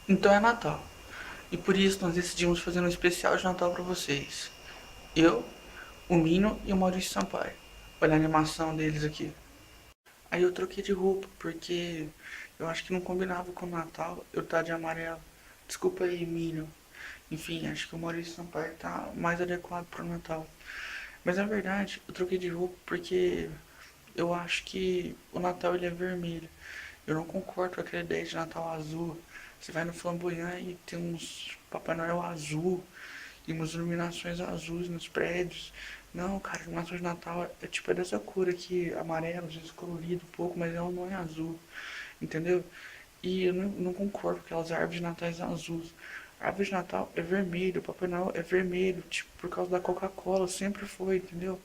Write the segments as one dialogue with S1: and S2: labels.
S1: Então é Natal. E por isso nós decidimos fazer um especial de Natal pra vocês. Eu, o Mino e o Maurício Sampaio. Olha a animação deles aqui. Aí eu troquei de roupa porque eu acho que não combinava com o Natal eu estar de amarelo. Desculpa aí, Mino. Enfim, acho que o Maurício Sampaio tá mais adequado pro Natal. Mas na verdade, eu troquei de roupa porque eu acho que o Natal ele é vermelho. Eu não concordo com aquela ideia de Natal azul. Você vai no Flamboyant e tem uns Papai Noel azul e umas iluminações azuis nos prédios. Não, cara, iluminação de Natal é tipo dessa cor aqui, amarelo, às vezes colorido um pouco, mas ela não é azul, entendeu? E eu não concordo com aquelas árvores de Natal azuis. A árvore de Natal é vermelho, o Papai Noel é vermelho, tipo, por causa da Coca-Cola, sempre foi, entendeu?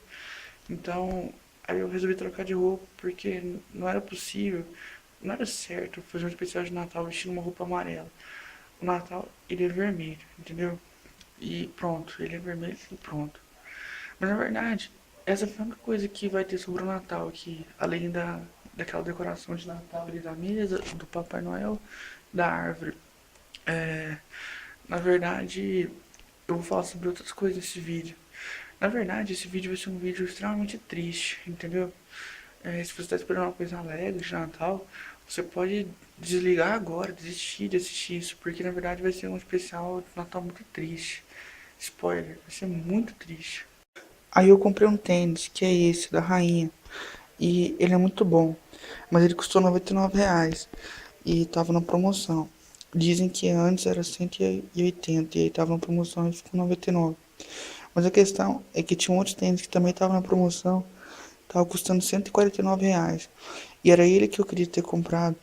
S1: Então, aí eu resolvi trocar de roupa porque não era possível, não era certo fazer um especial de Natal vestindo uma roupa amarela. O Natal, ele é vermelho, entendeu? E pronto, ele é vermelho e pronto. Mas na verdade, essa foi a única coisa que vai ter sobre o Natal aqui, além daquela decoração de Natal ali da mesa, do Papai Noel, da árvore. É, na verdade, eu vou falar sobre outras coisas nesse vídeo. Na verdade, esse vídeo vai ser um vídeo extremamente triste, entendeu? Se você está esperando uma coisa alegre de Natal, você pode desligar agora, desistir de assistir isso, porque na verdade vai ser um especial de Natal muito triste. Spoiler, vai ser muito triste. Aí eu comprei um tênis, que é esse, da Rainha. E ele é muito bom. Mas ele custou R$ 99. E tava na promoção. Dizem que antes era 180 e aí tava na promoção e ficou 99. Mas a questão é que tinha um outro tênis que também tava na promoção. Tava custando R$ 149. E era ele que eu queria ter comprado.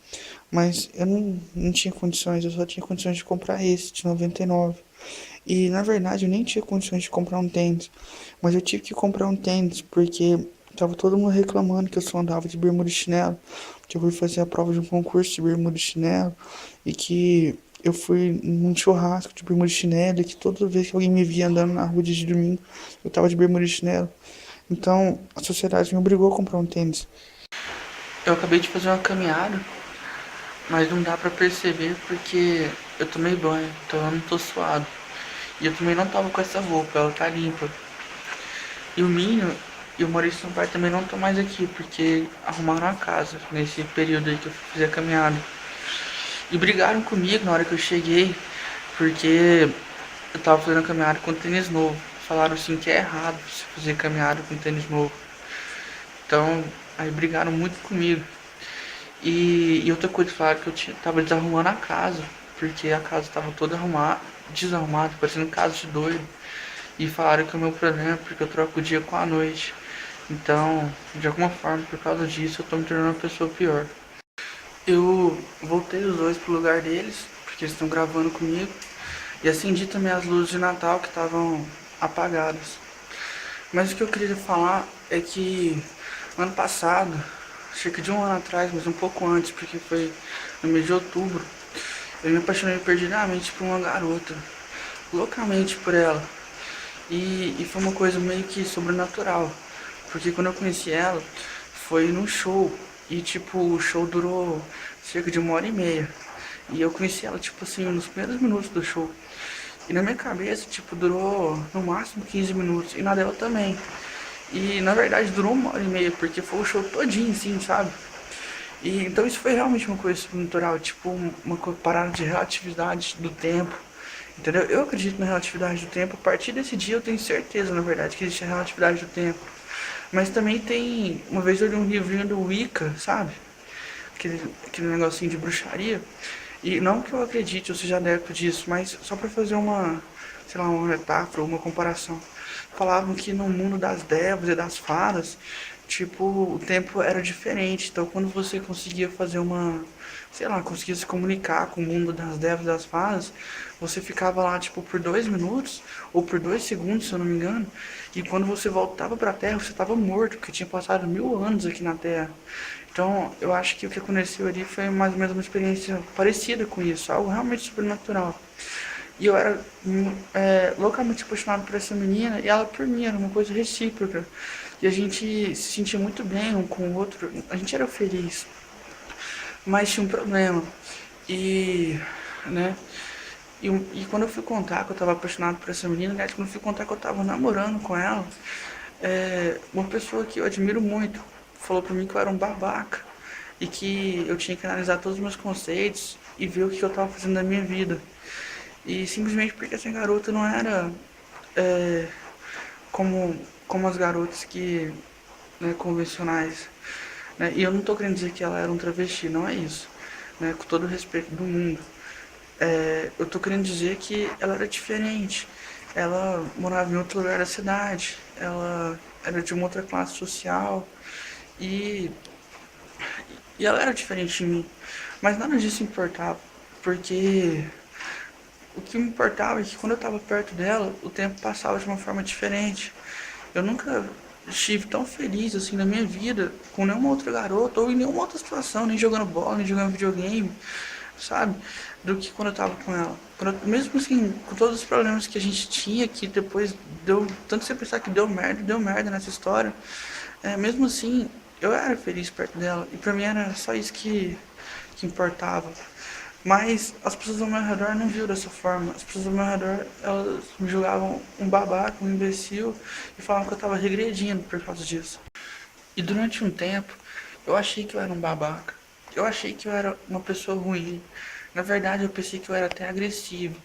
S1: Mas eu não tinha condições, eu só tinha condições de comprar esse de 99. E na verdade eu nem tinha condições de comprar um tênis, mas eu tive que comprar um tênis porque tava todo mundo reclamando que eu só andava de bermuda e chinelo, que eu fui fazer a prova de um concurso de bermuda e chinelo e que eu fui num churrasco de bermuda e chinelo e que toda vez que alguém me via andando na rua de domingo, eu tava de bermuda e chinelo. Então a sociedade me obrigou a comprar um tênis. Eu acabei de fazer uma caminhada, mas não dá pra perceber porque eu tomei banho, então eu não tô suado. E eu também não tava com essa roupa, ela tá limpa. E o Minho e o Maurício Sampaio também não estão mais aqui, porque arrumaram a casa nesse período aí que eu fiz a caminhada. E brigaram comigo na hora que eu cheguei, porque eu tava fazendo a caminhada com tênis novo. Falaram assim que é errado você fazer caminhada com tênis novo. Então, aí brigaram muito comigo. E outra coisa, falaram que tava desarrumando a casa, porque a casa tava toda arrumada, desarrumada, parecendo casa de doido. E falaram que o meu problema é porque eu troco o dia com a noite. Então, de alguma forma, por causa disso, eu tô me tornando uma pessoa pior. Eu voltei os dois pro lugar deles, porque eles estão gravando comigo. E acendi também as luzes de Natal que estavam apagadas. Mas o que eu queria falar é que ano passado, cerca de um ano atrás, mas um pouco antes, porque foi no mês de outubro, eu me apaixonei perdidamente por uma garota, loucamente por ela. E foi uma coisa meio que sobrenatural, porque quando eu conheci ela, foi num show, e tipo, o show durou cerca de uma hora e meia. E eu conheci ela, tipo assim, nos primeiros minutos do show. E na minha cabeça, tipo, durou no máximo 15 minutos, e na dela também. E na verdade durou uma hora e meia, porque foi o show todinho, assim, sabe? E então isso foi realmente uma coisa sobrenatural, tipo uma parada de relatividade do tempo, entendeu? Eu acredito na relatividade do tempo, a partir desse dia eu tenho certeza, na verdade, que existe a relatividade do tempo. Mas também tem, uma vez eu li um livrinho do Wicca, sabe? Aquele negocinho de bruxaria. E não que eu acredite, eu seja adepto disso, mas só pra fazer uma, sei lá, uma metáfora, uma comparação. Falavam que no mundo das devas e das fadas, tipo, o tempo era diferente. Então, quando você conseguia fazer uma, sei lá, conseguia se comunicar com o mundo das devas e das fadas, você ficava lá, tipo, por 2 minutos ou por 2 segundos, se eu não me engano. E quando você voltava pra Terra, você estava morto, porque tinha passado 1000 anos aqui na Terra. Então, eu acho que o que aconteceu ali foi mais ou menos uma experiência parecida com isso, algo realmente sobrenatural. E eu era loucamente apaixonado por essa menina e ela por mim, era uma coisa recíproca. E a gente se sentia muito bem um com o outro, a gente era feliz, mas tinha um problema. E né? E quando eu fui contar que eu tava apaixonado por essa menina, aliás, quando eu fui contar que eu tava namorando com ela, uma pessoa que eu admiro muito falou pra mim que eu era um babaca e que eu tinha que analisar todos os meus conceitos e ver o que eu tava fazendo na minha vida. E simplesmente porque essa garota não era é, como as garotas que, né, convencionais, né? E eu não tô querendo dizer que ela era um travesti, não é isso, né? Com todo o respeito do mundo. Eu tô querendo dizer que ela era diferente. Ela morava em outro lugar da cidade, ela era de uma outra classe social e, e ela era diferente de mim. Mas nada disso importava, porque o que me importava é que quando eu estava perto dela, o tempo passava de uma forma diferente. Eu nunca estive tão feliz assim na minha vida com nenhuma outra garota ou em nenhuma outra situação, nem jogando bola, nem jogando videogame, sabe? Do que quando eu tava com ela. Mesmo assim, com todos os problemas que a gente tinha, que depois deu. Tanto você pensar que deu merda nessa história. Mesmo assim, eu era feliz perto dela. E pra mim era só isso que importava. Mas as pessoas ao meu redor não viam dessa forma. As pessoas ao meu redor, elas me julgavam um babaca, um imbecil, e falavam que eu tava regredindo por causa disso. E durante um tempo, eu achei que eu era um babaca. Eu achei que eu era uma pessoa ruim. Na verdade, eu pensei que eu era até agressivo.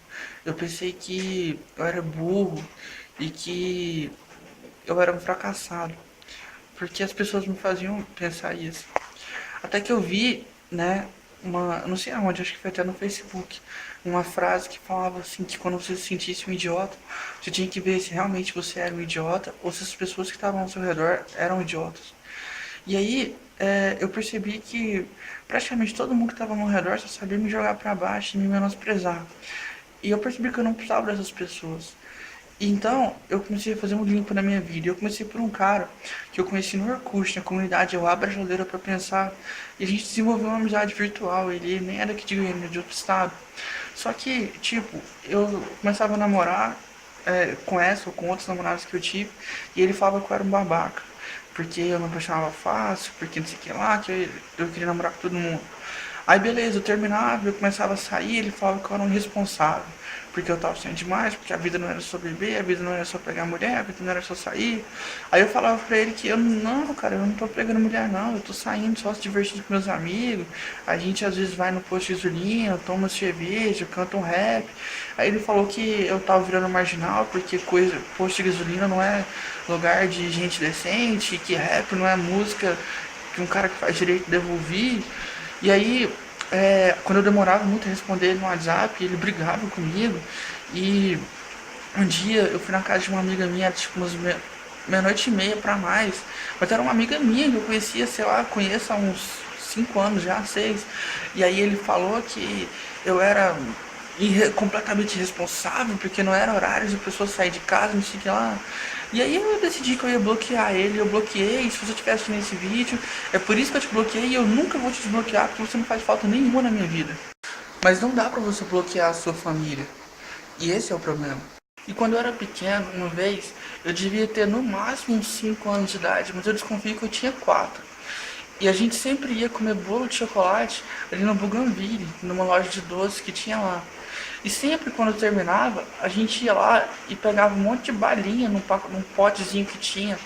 S1: Eu pensei que eu era burro e que eu era um fracassado. Porque as pessoas me faziam pensar isso. Até que eu vi, né, não sei aonde, acho que foi até no Facebook, uma frase que falava assim, que quando você se sentisse um idiota, você tinha que ver se realmente você era um idiota ou se as pessoas que estavam ao seu redor eram idiotas. E aí eu percebi que praticamente todo mundo que estava ao meu redor só sabia me jogar para baixo e me menosprezar. E eu percebi que eu não precisava dessas pessoas. Então, eu comecei a fazer um limpo na minha vida. Eu comecei por um cara que eu conheci no Orkut, na comunidade Eu Abro a Geladeira pra Pensar. E a gente desenvolveu uma amizade virtual. Ele nem era daqui de Goiânia, de outro estado. Só que, tipo, eu começava a namorar com essa ou com outros namorados que eu tive. E ele falava que eu era um babaca. Porque eu me apaixonava fácil, porque não sei o que lá, que eu queria namorar com todo mundo. Aí beleza, eu terminava, eu começava a sair, ele falava que eu era um irresponsável. Porque eu tava saindo demais, porque a vida não era só beber, a vida não era só pegar mulher, a vida não era só sair. Aí eu falava pra ele que eu não, cara, eu não tô pegando mulher não, eu tô saindo só se divertindo com meus amigos. A gente às vezes vai no posto de gasolina, toma cerveja, canta um rap. Aí ele falou que eu tava virando marginal, porque posto de gasolina não é lugar de gente decente, que rap não é música que um cara que faz direito deve ouvir. E aí, quando eu demorava muito a responder ele no WhatsApp, ele brigava comigo. E um dia eu fui na casa de uma amiga minha, era tipo umas meia-noite e meia pra mais. Mas era uma amiga minha que eu conhecia, sei lá, conheço há uns 5 anos já, 6. E aí ele falou que eu era completamente irresponsável, porque não era horário de pessoa sair de casa, não sei o que lá. E aí eu decidi que eu ia bloquear ele, eu bloqueei, se você estiver assistindo esse vídeo, é por isso que eu te bloqueei e eu nunca vou te desbloquear, porque você não faz falta nenhuma na minha vida. Mas não dá pra você bloquear a sua família. E esse é o problema. E quando eu era pequeno, uma vez, eu devia ter no máximo uns 5 anos de idade, mas eu desconfio que eu tinha 4. E a gente sempre ia comer bolo de chocolate ali no Bougainville, numa loja de doces que tinha lá. E sempre quando eu terminava, a gente ia lá e pegava um monte de balinha num potezinho que tinha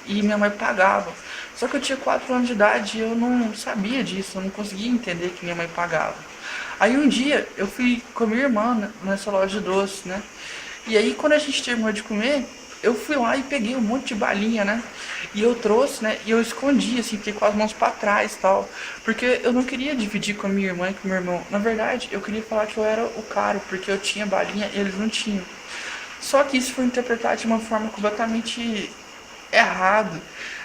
S1: e minha mãe pagava. Só que eu tinha 4 anos de idade e eu não sabia disso, eu não conseguia entender que minha mãe pagava. Aí um dia eu fui com a minha irmã nessa loja de doces, né? E aí quando a gente terminou de comer, eu fui lá e peguei um monte de balinha, né? E eu trouxe, né? E eu escondi, assim, fiquei com as mãos pra trás e tal. Porque eu não queria dividir com a minha irmã e com o meu irmão. Na verdade, eu queria falar que eu era o cara, porque eu tinha balinha e eles não tinham. Só que isso foi interpretado de uma forma completamente errada.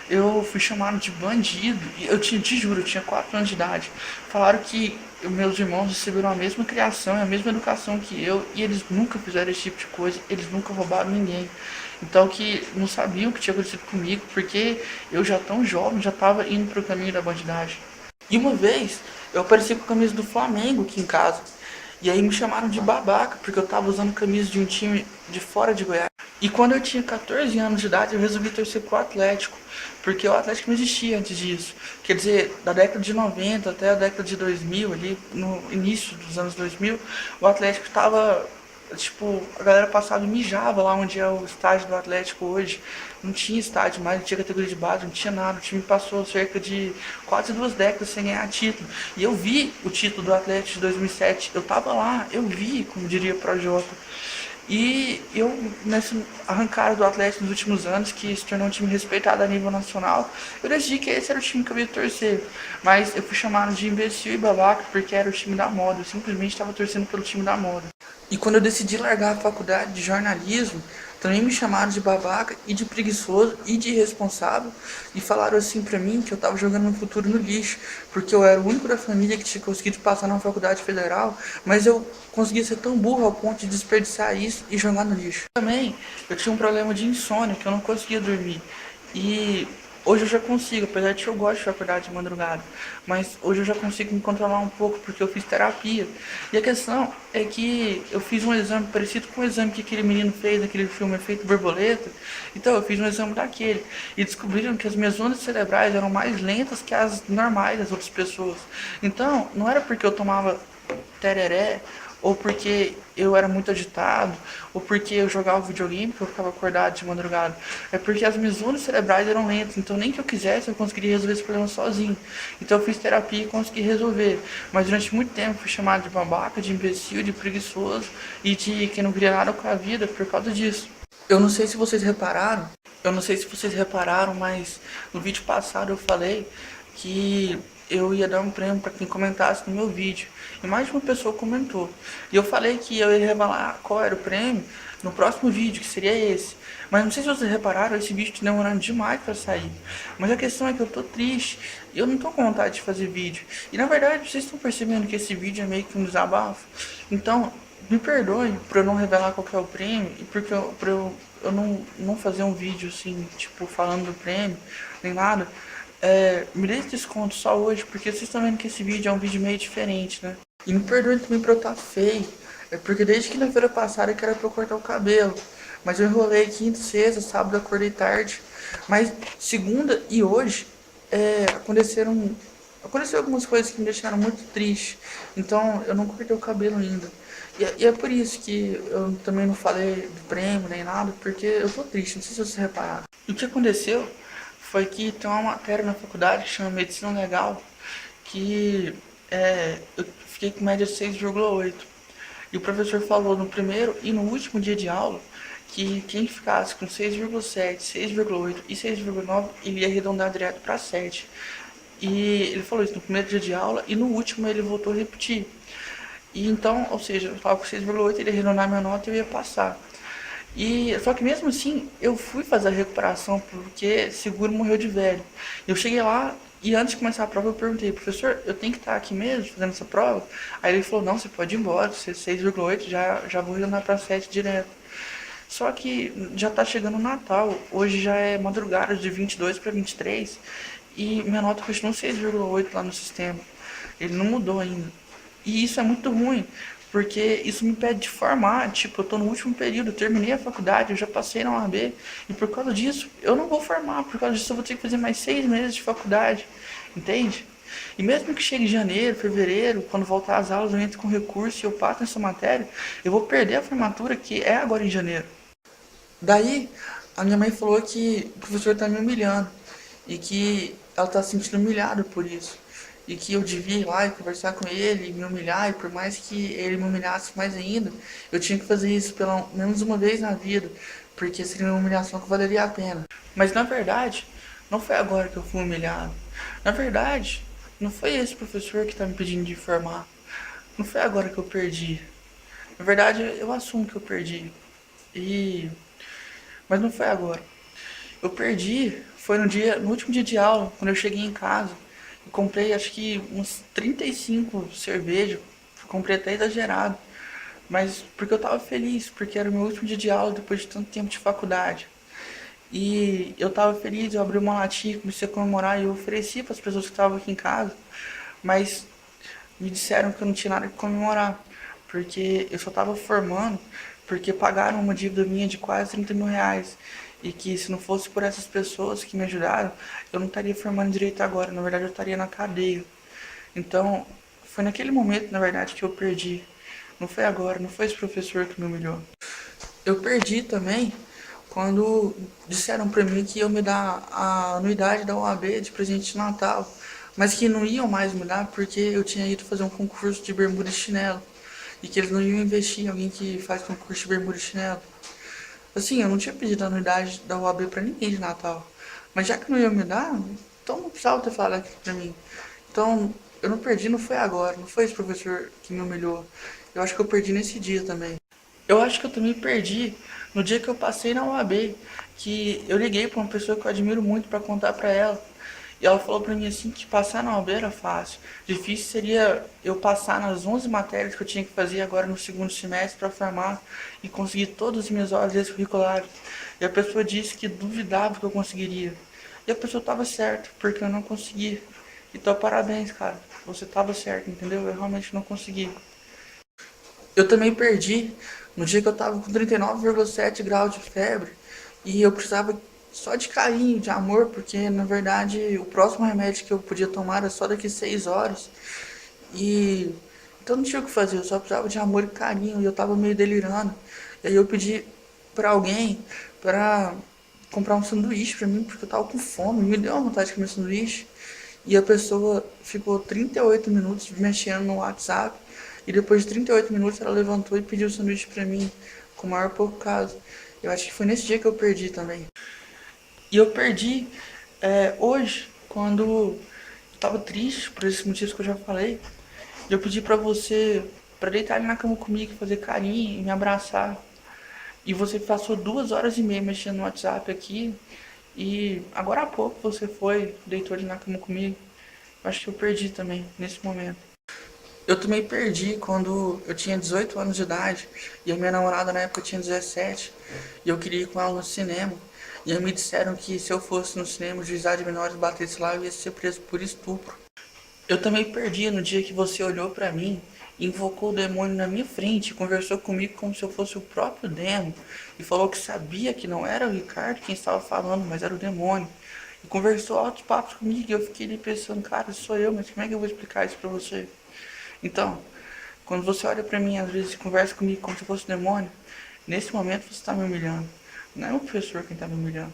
S1: Eu fui chamado de bandido. E eu tinha, te juro, eu tinha 4 anos de idade. Falaram que meus irmãos receberam a mesma criação e a mesma educação que eu. E eles nunca fizeram esse tipo de coisa. Eles nunca roubaram ninguém. Então que não sabiam o que tinha acontecido comigo. Porque eu já tão jovem, já estava indo para o caminho da bandidagem. E uma vez, eu apareci com a camisa do Flamengo aqui em casa. E aí me chamaram de babaca, porque eu tava usando camisa de um time de fora de Goiás. E quando eu tinha 14 anos de idade, eu resolvi torcer pro Atlético, porque o Atlético não existia antes disso. Quer dizer, da década de 90 até a década de 2000, ali no início dos anos 2000, o Atlético tava, tipo, a galera passava e mijava lá onde é o estádio do Atlético hoje. Não tinha estádio mais, não tinha categoria de base, não tinha nada. O time passou cerca de quase 2 décadas sem ganhar título. E eu vi o título do Atlético de 2007, eu tava lá, eu vi, como diria o Projota. E eu, nessa arrancada do Atlético nos últimos anos, que se tornou um time respeitado a nível nacional, eu decidi que esse era o time que eu ia torcer. Mas eu fui chamado de imbecil e babaca porque era o time da moda. Eu simplesmente estava torcendo pelo time da moda. E quando eu decidi largar a faculdade de jornalismo, também me chamaram de babaca e de preguiçoso e de irresponsável e falaram assim pra mim que eu tava jogando meu futuro no lixo, porque eu era o único da família que tinha conseguido passar na faculdade federal, mas eu conseguia ser tão burro ao ponto de desperdiçar isso e jogar no lixo. Também eu tinha um problema de insônia, que eu não conseguia dormir. E hoje eu já consigo, apesar de que eu gosto de acordar de madrugada, mas hoje eu já consigo me controlar um pouco porque eu fiz terapia. E a questão é que eu fiz um exame parecido com o exame que aquele menino fez naquele filme Efeito Borboleta. Então eu fiz um exame daquele e descobriram que as minhas ondas cerebrais eram mais lentas que as normais das outras pessoas. Então não era porque eu tomava tereré, ou porque eu era muito agitado, ou porque eu jogava videogame, que eu ficava acordado de madrugada. É porque as minhas ondas cerebrais eram lentas, então nem que eu quisesse eu conseguiria resolver esse problema sozinho. Então eu fiz terapia e consegui resolver. Mas durante muito tempo fui chamado de babaca, de imbecil, de preguiçoso e de quem não queria nada com a vida por causa disso. Eu não sei se vocês repararam, mas no vídeo passado eu falei que eu ia dar um prêmio para quem comentasse no meu vídeo. E mais de uma pessoa comentou. E eu falei que eu ia revelar qual era o prêmio no próximo vídeo, que seria esse. Mas não sei se vocês repararam, esse vídeo tá demorando demais para sair. Mas a questão é que eu tô triste. E eu não tô com vontade de fazer vídeo. E na verdade, vocês estão percebendo que esse vídeo é meio que um desabafo. Então, me perdoe por eu não revelar qual que é o prêmio e porque eu não fazer um vídeo assim, tipo, falando do prêmio, nem nada. Me dê esse desconto só hoje, porque vocês estão vendo que esse vídeo é um vídeo meio diferente, né? E me perdoe também por eu estar feio. É porque desde quinta-feira passada que era pra eu cortar o cabelo. Mas eu enrolei quinta, sexta, sábado eu acordei tarde. Mas segunda e hoje aconteceu algumas coisas que me deixaram muito triste. Então eu não cortei o cabelo ainda. E é por isso que eu também não falei do prêmio nem nada, porque eu tô triste, não sei se vocês repararam. E o que aconteceu foi que tem uma matéria na faculdade que chama Medicina Legal, que eu fiquei com média de 6,8. E o professor falou no primeiro e no último dia de aula que quem ficasse com 6,7, 6,8 e 6,9, ele ia arredondar direto para 7. E ele falou isso no primeiro dia de aula e no último ele voltou a repetir. E então, ou seja, eu estava com 6,8, ele ia arredondar minha nota e eu ia passar. E só que mesmo assim, eu fui fazer a recuperação porque seguro morreu de velho. Eu cheguei lá e antes de começar a prova eu perguntei, professor, eu tenho que estar aqui mesmo fazendo essa prova? Aí ele falou, não, você pode ir embora, você é 6,8, já vou andar para 7 direto. Só que já tá chegando o Natal, hoje já é madrugada de 22 para 23 e minha nota continua 6,8 lá no sistema. Ele não mudou ainda. E isso é muito ruim, porque isso me impede de formar. Tipo, eu tô no último período, eu terminei a faculdade, eu já passei na UAB, e por causa disso eu não vou formar, por causa disso eu vou ter que fazer mais 6 meses de faculdade, entende? E mesmo que chegue janeiro, fevereiro, quando voltar às aulas eu entro com recurso e eu passo nessa matéria, eu vou perder a formatura que é agora em janeiro. Daí, a minha mãe falou que o professor tá me humilhando e que ela tá se sentindo humilhada por isso. E que eu devia ir lá e conversar com ele, e me humilhar, e por mais que ele me humilhasse mais ainda, eu tinha que fazer isso pelo menos uma vez na vida, porque seria uma humilhação que valeria a pena. Mas na verdade, não foi agora que eu fui humilhado. Na verdade, não foi esse professor que tá me pedindo de formar. Não foi agora que eu perdi. Na verdade, eu assumo que eu perdi. E mas não foi agora. Eu perdi, foi no último dia de aula, quando eu cheguei em casa. Eu comprei acho que uns 35 cervejas, comprei até exagerado. Mas porque eu tava feliz, porque era o meu último dia de aula depois de tanto tempo de faculdade. E eu tava feliz, eu abri uma latinha, comecei a comemorar e eu ofereci para as pessoas que estavam aqui em casa. Mas me disseram que eu não tinha nada que comemorar. porque eu só tava formando porque pagaram uma dívida minha de quase 30 mil reais. E que se não fosse por essas pessoas que me ajudaram, eu não estaria formando direito agora. Na verdade, eu estaria na cadeia. Então, foi naquele momento, na verdade, que eu perdi. Não foi agora, não foi esse professor que me humilhou. Eu perdi também quando disseram pra mim que iam me dar a anuidade da OAB de presente de Natal, mas que não iam mais me dar porque eu tinha ido fazer um concurso de bermuda e chinelo e que eles não iam investir em alguém que faz concurso de bermuda e chinelo. Assim, eu não tinha pedido a anuidade da OAB pra ninguém de Natal, mas já que não iam me dar, então não precisava ter falado aquilo pra mim. Então, eu não perdi, não foi agora, não foi esse professor que me humilhou. Eu acho que eu perdi nesse dia também. Eu acho que eu também perdi no dia que eu passei na UAB, que eu liguei pra uma pessoa que eu admiro muito pra contar pra ela. E ela falou pra mim assim que passar na UAB era fácil. Difícil seria eu passar nas 11 matérias que eu tinha que fazer agora no segundo semestre pra formar e conseguir todas as minhas horas extracurriculares. E a pessoa disse que duvidava que eu conseguiria. E a pessoa tava certa, porque eu não consegui. Então parabéns, cara. Você tava certo, entendeu? Eu realmente não consegui. Eu também perdi no dia que eu tava com 39,7 graus de febre e eu precisava só de carinho, de amor, porque na verdade o próximo remédio que eu podia tomar era só daqui 6 horas. E então não tinha o que fazer, eu só precisava de amor e carinho e eu tava meio delirando. E aí eu pedi pra alguém pra comprar um sanduíche pra mim, porque eu tava com fome, me deu uma vontade de comer sanduíche. E a pessoa ficou 38 minutos mexendo no WhatsApp. E depois de 38 minutos ela levantou e pediu o sanduíche pra mim, com o maior pouco caso. Eu acho que foi nesse dia que eu perdi também. E eu perdi hoje, quando eu tava triste, por esses motivos que eu já falei. E eu pedi pra você pra deitar ali na cama comigo, fazer carinho e me abraçar. E você passou 2 horas e meia mexendo no WhatsApp aqui. E agora há pouco você foi, deitou ali na cama comigo. Eu acho que eu perdi também, nesse momento. Eu também perdi quando eu tinha 18 anos de idade e a minha namorada na época tinha 17 e eu queria ir com ela no cinema. E aí me disseram que se eu fosse no cinema, o juizado de menores batesse lá, eu ia ser preso por estupro. Eu também perdi no dia que você olhou pra mim, invocou o demônio na minha frente, conversou comigo como se eu fosse o próprio demo e falou que sabia que não era o Ricardo quem estava falando, mas era o demônio. E conversou altos papos comigo e eu fiquei ali pensando, cara, sou eu, mas como é que eu vou explicar isso pra você? Então, quando você olha pra mim, às vezes, e conversa comigo como se fosse um demônio, nesse momento você tá me humilhando. Não é o professor quem tá me humilhando.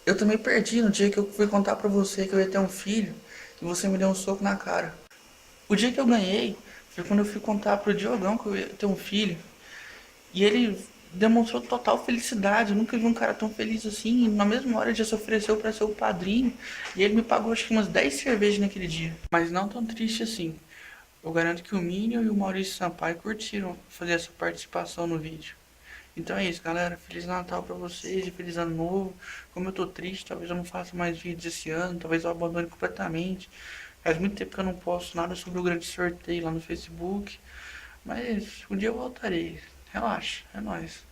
S1: Eu também perdi no dia que eu fui contar pra você que eu ia ter um filho e você me deu um soco na cara. O dia que eu ganhei foi quando eu fui contar pro Diogão que eu ia ter um filho e ele demonstrou total felicidade. Eu nunca vi um cara tão feliz assim. E na mesma hora ele já se ofereceu pra ser o padrinho e ele me pagou acho que umas 10 cervejas naquele dia. Mas não tão triste assim. Eu garanto que o Minho e o Maurício Sampaio curtiram fazer essa participação no vídeo. Então é isso, galera. Feliz Natal pra vocês e feliz Ano Novo. Como eu tô triste, talvez eu não faça mais vídeos esse ano, talvez eu abandone completamente. Faz muito tempo que eu não posto nada sobre o grande sorteio lá no Facebook. Mas um dia eu voltarei. Relaxa, é nóis.